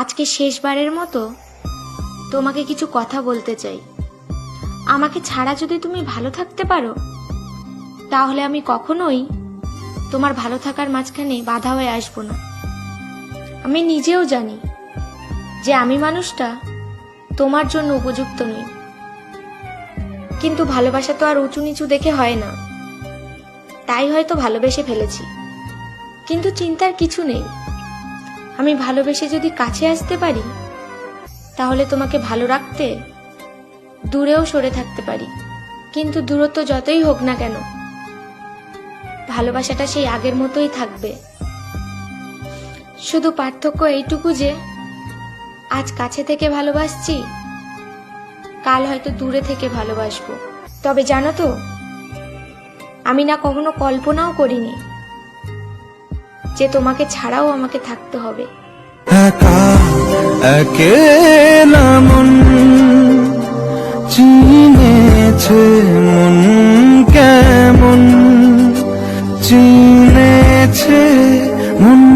আজকে শেষবারের মতো তোমাকে কিছু কথা বলতে চাই। আমাকে ছাড়া যদি তুমি ভালো থাকতে পারো, তাহলে আমি কখনোই তোমার ভালো থাকার মাঝখানে বাধা হয়ে আসবো না। আমি নিজেও জানি যে আমি মানুষটা তোমার জন্য উপযুক্ত নই, কিন্তু ভালোবাসা তো আর উঁচু নিচু দেখে হয় না। তাই হয়তো ভালোবেসে ফেলেছি, কিন্তু চিন্তার কিছু নেই। আমি ভালোবেসে যদি কাছে আসতে পারি, তাহলে তোমাকে ভালো রাখতে দূরেও সরে থাকতে পারি। কিন্তু দূরত্ব যতই হোক না কেন, ভালোবাসাটা সেই আগের মতোই থাকবে। শুধু পার্থক্য এইটুকু যে আজ কাছে থেকে ভালোবাসছি, কাল হয়তো দূরে থেকে ভালোবাসবো। তবে জানো তো, আমি না কখনো কল্পনাও করিনি যে তোমাকে ছাড়াও আমাকে থাকতে হবে। একা একেলা মন চিনেছে, মন কেমন চিনেছে মন।